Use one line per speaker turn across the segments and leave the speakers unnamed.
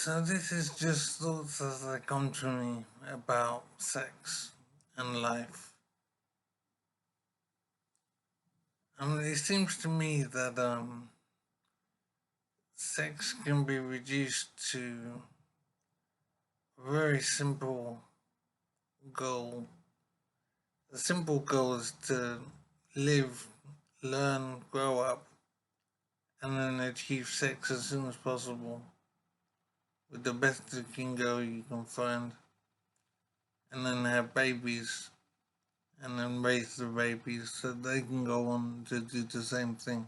So this is just thoughts as they come to me about sex and life. It seems to me that sex can be reduced to a very simple goal. The simple goal is to live, learn, grow up, and then achieve sex as soon as possible with the best looking girl you can find, and then have babies and then raise the babies so they can go on to do the same thing.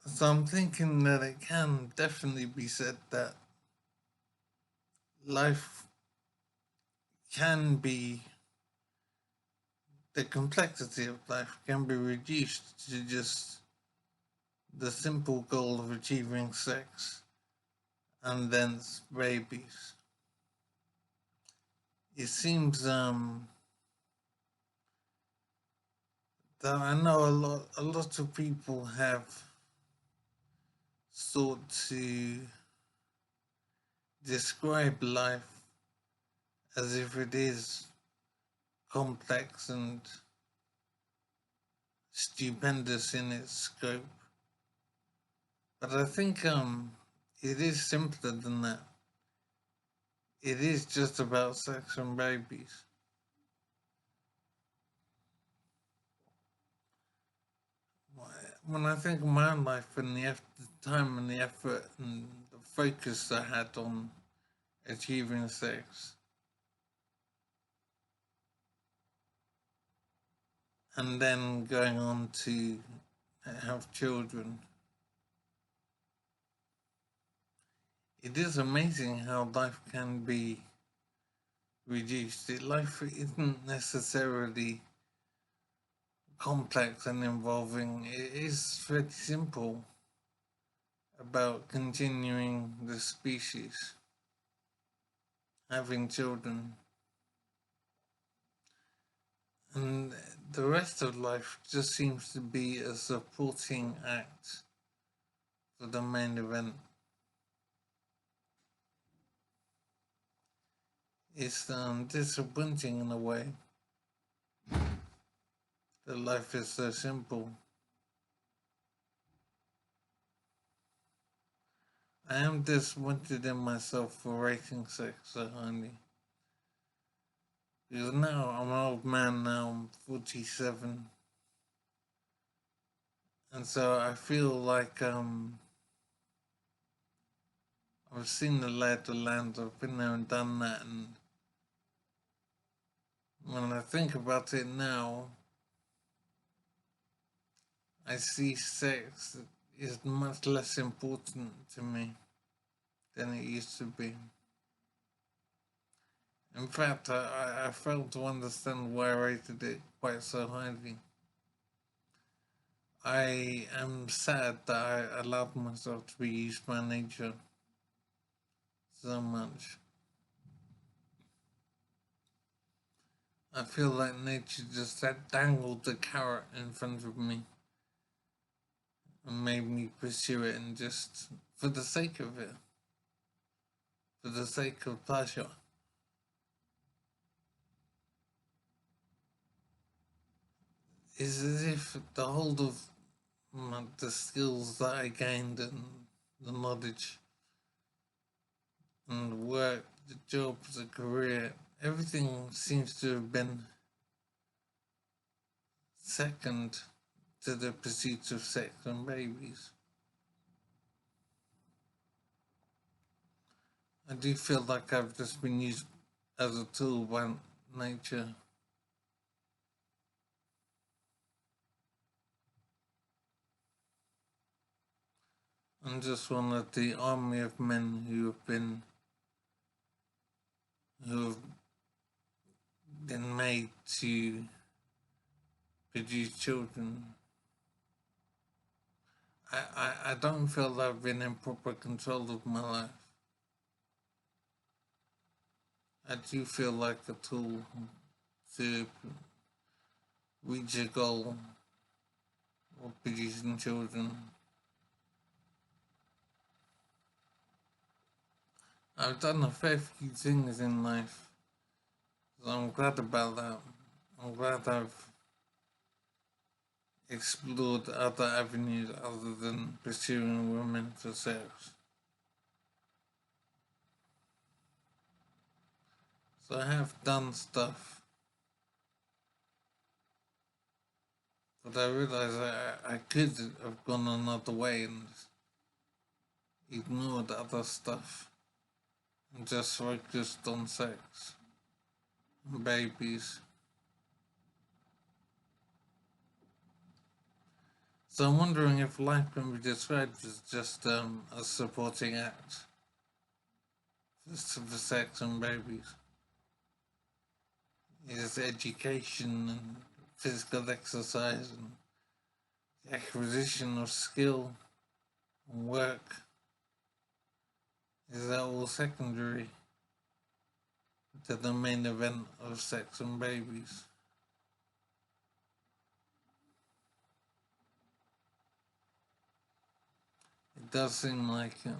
So I'm thinking that it can definitely be said that life can be, the complexity of life can be reduced to just the simple goal of achieving sex and then babies. It seems that I know a lot of people have sought to describe life as if it is complex and stupendous in its scope. But I think it is simpler than that. It is just about sex and babies. When I think of my own life and the time and the effort and the focus I had on achieving sex, and then going on to have children, it is amazing how life can be reduced. Life isn't necessarily complex and involving. It is pretty simple about continuing the species, having children, and the rest of life just seems to be a supporting act for the main event. It's disappointing in a way that life is so simple. I am disappointed in myself for rating sex so highly. Because now I'm an old man now, I'm 47. And so I feel like I've seen the lay of the land, I've been there and done that, and when I think about it now, I see sex is much less important to me than it used to be. In fact, I failed to understand why I rated it quite so highly. I am sad that I allowed myself to be used by nature so much. I feel like nature just had dangled the carrot in front of me and made me pursue it, and just for the sake of it, for the sake of pleasure. It's as if the whole of the skills that I gained and the knowledge and the work, the job, the career, everything seems to have been second to the pursuit of sex and babies. I do feel like I've just been used as a tool by nature. I'm just one of the army of men who have been made to produce children. I don't feel I've been in proper control of my life. I do feel like a tool to reach a goal of producing children. I've done a fair few things in life, so I'm glad about that. I'm glad I've explored other avenues other than pursuing women for sex. So I have done stuff, but I realized I could have gone another way and ignored other stuff and just focused on sex and babies. So I'm wondering if life can be described as just a supporting act for sex and babies. Is education and physical exercise and the acquisition of skill and work. Is that all secondary to the main event of sex and babies? It does seem like it.